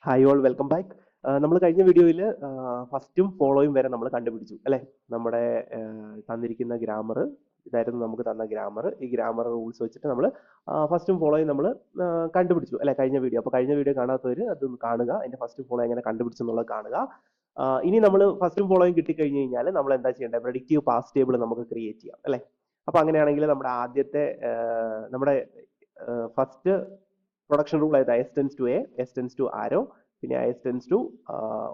Hi all welcome back. നമ്മൾ കഴിഞ്ഞ വീഡിയോയിൽ ഫസ്റ്റും ഫോളോയും വരെ നമ്മൾ കണ്ടുപിടിച്ചു അല്ലേ? നമ്മുടെ തന്നിരിക്കുന്ന ഗ്രാമർ ഇതായിരുന്നു നമുക്ക് തന്ന ഗ്രാമർ. ഈ ഗ്രാമർ റൂൾസ് വെച്ചിട്ട് നമ്മൾ ഫസ്റ്റും ഫോളോയും നമ്മൾ കണ്ടുപിടിച്ചു അല്ലേ കഴിഞ്ഞ വീഡിയോ. അപ്പോൾ കഴിഞ്ഞ വീഡിയോ കാണാത്തവർ അതൊന്ന് കാണുക, അതിന്റെ ഫസ്റ്റ് ഫോളോ എങ്ങനെ കണ്ടുപിടിച്ചു എന്നുള്ളത് കാണുക. ഇനി നമ്മൾ ഫസ്റ്റും ഫോളോയും കിട്ടിക്കഴിഞ്ഞ് കഴിഞ്ഞാൽ നമ്മൾ എന്താ ചെയ്യേണ്ടത്? പ്രെഡിക്റ്റീവ് പാസ്റ്റ് ടേബിൾ നമുക്ക് ക്രിയേറ്റ് ചെയ്യാം അല്ലേ? അപ്പോൾ അങ്ങനെയാണെങ്കിൽ നമ്മുടെ ആദ്യത്തെ നമ്മുടെ ഫസ്റ്റ് പ്രൊഡക്ഷൻ റൂൾ ആയത് S tends to A, S tends to arrow, പിന്നെ S tends to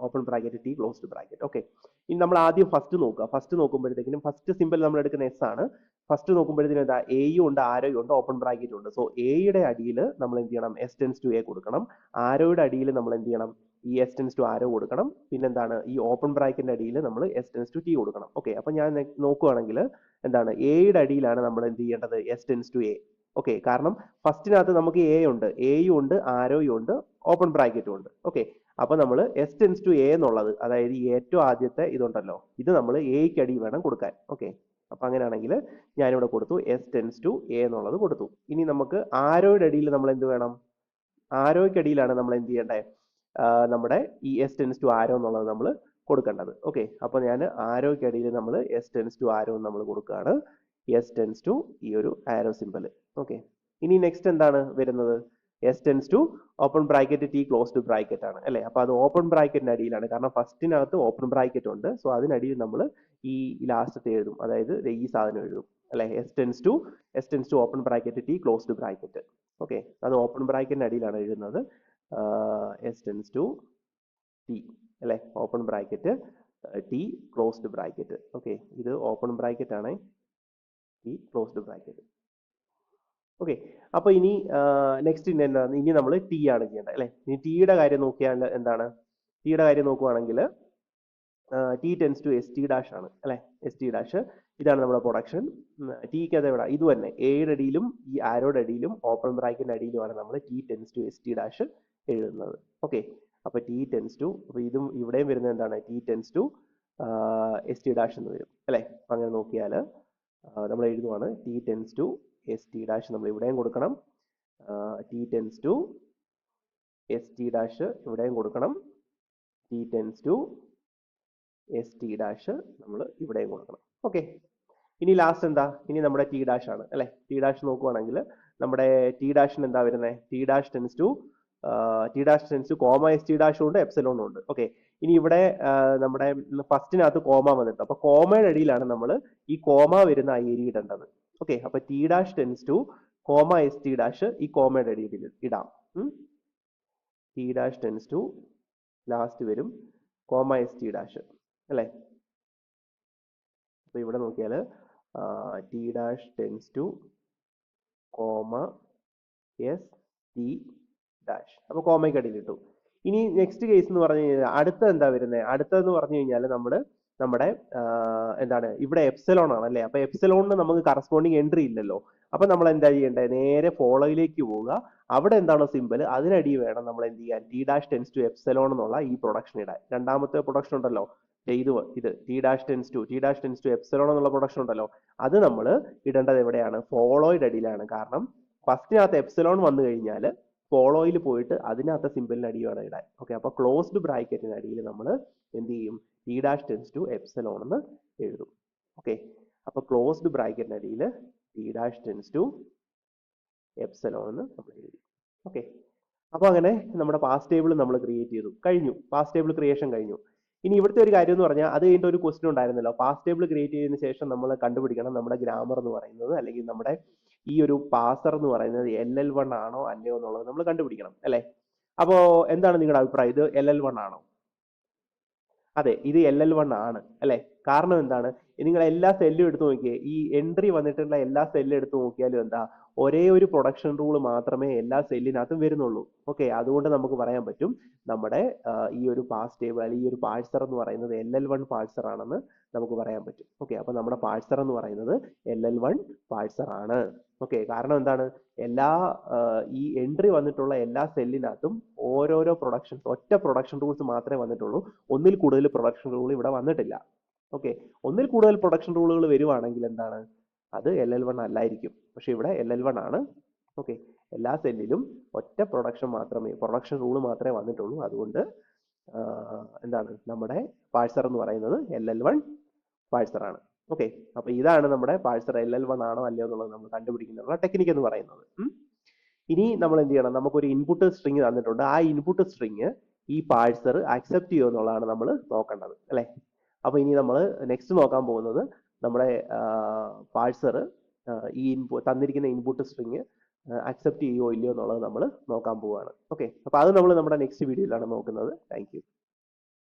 open bracket T closed bracket. Okay, ഇനി നമ്മൾ ആദ്യം ഫസ്റ്റ് നോക്കുക. ഫസ്റ്റ് നോക്കുമ്പോഴത്തേക്കിനും ഫസ്റ്റ് സിമ്പിൾ നമ്മൾ എടുക്കുന്ന എസ് ആണ്. ഫസ്റ്റ് നോക്കുമ്പോഴത്തേക്കും എന്താ, എയും ഉണ്ട് ആരോയും ഉണ്ട് ഓപ്പൺ ബ്രാക്കറ്റും ഉണ്ട്. സോ എയുടെ അടിയിൽ നമ്മൾ എന്ത് ചെയ്യണം? എസ് ടെൻസ് ടു എ കൊടുക്കണം. ആരോയുടെ അടിയിൽ നമ്മൾ എന്ത് ചെയ്യണം? ഈ എസ് ടെൻസ് ടു ആരോ കൊടുക്കണം. പിന്നെന്താണ്, ഈ ഓപ്പൺ ബ്രാക്കറ്റിന്റെ അടിയിൽ നമ്മൾ എസ് ടെൻസ് ടു ടി കൊടുക്കണം. ഓക്കെ, അപ്പൊ ഞാൻ നോക്കുവാണെങ്കിൽ എന്താണ്, എയുടെ അടിയിലാണ് നമ്മൾ എന്ത് ചെയ്യേണ്ടത്? S tends to A. Okay, കാരണം ഫസ്റ്റിനകത്ത് നമുക്ക് എ ഉണ്ട്, എയും ഉണ്ട് ആരോയും ഉണ്ട് ഓപ്പൺ ബ്രാക്കറ്റും ഉണ്ട്. ഓക്കെ, അപ്പൊ നമ്മൾ എസ് ടെൻസ് ടു എ എന്നുള്ളത്, അതായത് ഏറ്റവും ആദ്യത്തെ ഇതുണ്ടല്ലോ, ഇത് നമ്മൾ എയ്ക്ക് അടി വേണം കൊടുക്കാൻ. ഓക്കെ, അപ്പൊ അങ്ങനെയാണെങ്കിൽ ഞാനിവിടെ കൊടുത്തു എസ് ടെൻസ് ടു എ എന്നുള്ളത് കൊടുത്തു. ഇനി നമുക്ക് ആരോയുടെ അടിയിൽ നമ്മൾ എന്ത് വേണം? ആരോയ്ക്കടിയിലാണ് നമ്മൾ എന്ത് ചെയ്യേണ്ടത്? നമ്മുടെ ഈ എസ് ടെൻസ് ടു ആരോ എന്നുള്ളത് നമ്മൾ കൊടുക്കേണ്ടത്. ഓക്കെ, അപ്പൊ ഞാൻ ആരോയ്ക്കടിയിൽ നമ്മൾ എസ് ടെൻസ് ടു ആരോ നമ്മൾ കൊടുക്കുകയാണ്. എസ് ടെൻസ് ടു ഈ ഒരു ആരോ സിമ്പൽ. ഓക്കെ, ഇനി നെക്സ്റ്റ് എന്താണ് വരുന്നത്? S tends to open bracket T closed bracket ആണ് അല്ലെ? അപ്പൊ അത് ഓപ്പൺ ബ്രാക്കറ്റിന്റെ അടിയിലാണ്, കാരണം ഫസ്റ്റിനകത്ത് ഓപ്പൺ ബ്രാക്കറ്റ് ഉണ്ട്. സോ അതിനടിയിൽ നമ്മൾ ഈ ലാസ്റ്റത്തെ എഴുതും, അതായത് ഈ സാധനം എഴുതും അല്ലെ? S tends to open bracket T closed bracket. Okay, അത് ഓപ്പൺ ബ്രാക്കറ്റിന്റെ അടിയിലാണ് എഴുതുന്നത്. എസ് ടെൻസ് ടു ടി അല്ലെ? Open bracket T closed bracket. Okay, ഇത് ഓപ്പൺ ബ്രാക്കറ്റ് ആണ്, ടി ക്ലോസ്ഡ് ബ്രാക്കറ്റ്. ഓക്കെ, അപ്പൊ ഇനി നെക്സ്റ്റ് എന്താണ്? ഇനി നമ്മൾ ടി ആണ് ചെയ്യേണ്ടത് അല്ലെ? ഇനി ടിയുടെ കാര്യം നോക്കിയാൽ എന്താണ്? ടിയുടെ കാര്യം നോക്കുവാണെങ്കിൽ T tends to S T dash ആണ് അല്ലെ? എസ് ടി ഡാഷ് ഇതാണ് നമ്മുടെ പ്രൊഡക്ഷൻ. ടിക്ക് അത് എവിടെ? ഇത് തന്നെ എയുടെ അടിയിലും ഈ ആരോയുടെ അടിയിലും ഓപ്പൺ ബ്രാക്കറ്റിന്റെ അടിയിലുമാണ് നമ്മൾ T tends to S T dash എഴുതുന്നത്. ഓക്കെ, അപ്പൊ ടി ടെൻസ് ടു, അപ്പൊ ഇതും ഇവിടെയും വരുന്നത് എന്താണ്? T tends to S T dash എന്ന് വരും അല്ലെ? അപ്പൊ അങ്ങനെ നോക്കിയാൽ നമ്മൾ എഴുതുവാണ് T tends to S T dash നമ്മൾ ഇവിടെയും കൊടുക്കണം. T tends to S T dash ഇവിടെയും കൊടുക്കണം. T tends to S T dash നമ്മൾ ഇവിടെയും കൊടുക്കണം. ഓക്കെ, ഇനി ലാസ്റ്റ് എന്താ? ഇനി നമ്മുടെ ടി ഡാഷ് ആണ് അല്ലെ? ടി ഡാഷ് നോക്കുവാണെങ്കിൽ നമ്മുടെ ടി ഡാഷിന് എന്താ വരുന്നത്? T dash tends to comma S T ഡാഷും ഉണ്ട് എപ്സിലോണും ഉണ്ട്. ഓക്കെ, ഇനി ഇവിടെ നമ്മുടെ ഫസ്റ്റിനകത്ത് കോമ വന്നിട്ട്, അപ്പൊ കോമയുടെ അടിയിലാണ് നമ്മൾ ഈ കോമ വരുന്ന ആ ഏരിയ ഇടേണ്ടത്. ഓക്കെ, അപ്പൊ T dash tends to comma S T dash ഈ കോമയുടെ അടിയിൽ ഇടാം. T dash tends to last വരും കോമ എസ് ടി ഡാഷ് അല്ലെ? അപ്പൊ ഇവിടെ നോക്കിയാൽ T dash tends to comma S T dash, അപ്പൊ കോമയ്ക്ക് അടിയിൽ ഇട്ടു. ഇനി നെക്സ്റ്റ് കേസ് എന്ന് പറഞ്ഞു കഴിഞ്ഞാൽ അടുത്ത എന്താ വരുന്നത്? അടുത്തതെന്ന് പറഞ്ഞു കഴിഞ്ഞാൽ നമ്മുടെ എന്താണ്, ഇവിടെ എപ്സിലോൺ ആണ് അല്ലെ? അപ്പൊ എപ്സിലോണിന് നമുക്ക് കറസ്പോണ്ടിങ് എൻട്രി ഇല്ലല്ലോ. അപ്പൊ നമ്മൾ എന്താ ചെയ്യേണ്ടത്? നേരെ ഫോളോയിലേക്ക് പോവുക. അവിടെ എന്താണോ സിമ്പിൾ അതിനടി വേണം നമ്മൾ എന്ത് ചെയ്യാൻ? T dash tends to epsilon എന്നുള്ള ഈ പ്രൊഡക്ഷൻ ഇടാൻ. രണ്ടാമത്തെ പ്രൊഡക്ഷൻ ഉണ്ടല്ലോ, ഇത് T dash tends to epsilon എന്നുള്ള പ്രൊഡക്ഷൻ ഉണ്ടല്ലോ, അത് നമ്മൾ ഇടേണ്ടത് എവിടെയാണ്? ഫോളോയുടെ അടിയിലാണ്. കാരണം ഫസ്റ്റിനകത്ത് എപ്സിലോൺ വന്നു കഴിഞ്ഞാൽ ഫോളോയിൽ പോയിട്ട് അതിനകത്ത് സിമ്പിളിന് അടി വേണം ഇടാൻ. ഓക്കെ, അപ്പൊ ക്ലോസ്ഡ് ബ്രാക്കറ്റിന് അടിയിൽ നമ്മൾ എന്ത് ചെയ്യും? T dash tends to epsilon എന്ന് എഴുതും. ഓക്കെ, അപ്പൊ ക്ലോസ്ഡ് ബ്രാക്കറ്റിന് അടിയിൽ T dash tends to epsilon എന്ന് നമ്മൾ എഴുതി. ഓക്കെ, അപ്പൊ അങ്ങനെ നമ്മുടെ പാസ് ടേബിൾ നമ്മൾ ക്രിയേറ്റ് ചെയ്തു കഴിഞ്ഞു. പാസ് ടേബിൾ ക്രിയേഷൻ കഴിഞ്ഞു. ഇനി ഇവിടുത്തെ ഒരു കാര്യം എന്ന് പറഞ്ഞാൽ, അത് കഴിഞ്ഞിട്ട് ഒരു ക്വസ്റ്റ്യൻ ഉണ്ടായിരുന്നല്ലോ, പാസ് ടേബിൾ ക്രിയേറ്റ് ചെയ്തതിനു ശേഷം നമ്മൾ കണ്ടുപിടിക്കണം നമ്മുടെ ഗ്രാമർ എന്ന് പറയുന്നത്, അല്ലെങ്കിൽ നമ്മുടെ ഈ ഒരു പാസർ എന്ന് പറയുന്നത് LL1 ആണോ അല്ലയോ എന്നുള്ളത് നമ്മൾ കണ്ടുപിടിക്കണം അല്ലെ? അപ്പോ എന്താണ് നിങ്ങളുടെ അഭിപ്രായം? ഇത് LL1 ആണോ? അതെ, ഇത് LL1 ആണ് അല്ലെ? കാരണം എന്താണ്? നിങ്ങൾ എല്ലാ സെല്ലും എടുത്തു നോക്കിയേ, ഈ എൻട്രി വന്നിട്ടുള്ള എല്ലാ സെല്ലും എടുത്തു നോക്കിയാലും എന്താ, ഒരേ ഒരു പ്രൊഡക്ഷൻ റൂൾ മാത്രമേ എല്ലാ സെല്ലിനകത്തും വരുന്നുള്ളൂ. ഓക്കെ, അതുകൊണ്ട് നമുക്ക് പറയാൻ പറ്റും നമ്മുടെ ഈ ഒരു പാസ് ടേബിൾ അല്ലെങ്കിൽ ഈ ഒരു പാഴ്സർ എന്ന് പറയുന്നത് LL1 പാഴ്സർ ആണെന്ന് നമുക്ക് പറയാൻ പറ്റും. ഓക്കെ, അപ്പൊ നമ്മുടെ പാഴ്സർ എന്ന് പറയുന്നത് LL1 പാഴ്സർ ആണ്. ഓക്കെ, കാരണം എന്താണ്? എല്ലാ ഈ എൻട്രി വന്നിട്ടുള്ള എല്ലാ സെല്ലിനകത്തും ഓരോരോ ഒറ്റ പ്രൊഡക്ഷൻ റൂൾസ് മാത്രമേ വന്നിട്ടുള്ളൂ. ഒന്നിൽ കൂടുതൽ പ്രൊഡക്ഷൻ റൂൾ ഇവിടെ വന്നിട്ടില്ല. ഓക്കെ, ഒന്നിൽ കൂടുതൽ പ്രൊഡക്ഷൻ റൂളുകൾ വരുവാണെങ്കിൽ എന്താണ്, അത് LL1 അല്ലായിരിക്കും. പക്ഷെ ഇവിടെ LL1 ആണ്. ഓക്കെ, എല്ലാ സെല്ലിലും ഒറ്റ പ്രൊഡക്ഷൻ റൂൾ മാത്രമേ വന്നിട്ടുള്ളൂ. അതുകൊണ്ട് എന്താണ് നമ്മുടെ പാഴ്സർ എന്ന് പറയുന്നത് LL1 പാഴ്സർ ആണ്. ഓക്കെ, അപ്പൊ ഇതാണ് നമ്മുടെ പാഴ്സർ LL1 ആണോ അല്ലയോ എന്നുള്ളത് നമ്മൾ കണ്ടുപിടിക്കുന്നതിനുള്ള ടെക്നിക്ക് എന്ന് പറയുന്നത്. ഇനി നമ്മൾ എന്ത് ചെയ്യണം, നമുക്കൊരു ഇൻപുട്ട് സ്ട്രിങ് തന്നിട്ടുണ്ട്. ആ ഇൻപുട്ട് സ്ട്രിങ് ഈ പാഴ്സർ അക്സെപ്റ്റ് ചെയ്യുമോ എന്നുള്ളതാണ് നമ്മൾ നോക്കേണ്ടത്, അല്ലെ? അപ്പൊ ഇനി നമ്മൾ നെക്സ്റ്റ് നോക്കാൻ പോകുന്നത് നമ്മുടെ പാഴ്സർ ഈ തന്നിരിക്കുന്ന ഇൻപുട്ട് സ്ട്രിങ് അക്സെപ്റ്റ് ചെയ്യുമോ ഇല്ലയോ എന്നുള്ളത് നമ്മൾ നോക്കാൻ പോവുകയാണ്. ഓക്കെ, അപ്പൊ അത് നമ്മൾ നമ്മുടെ നെക്സ്റ്റ് വീഡിയോയിലാണ് നോക്കുന്നത്. Thank you.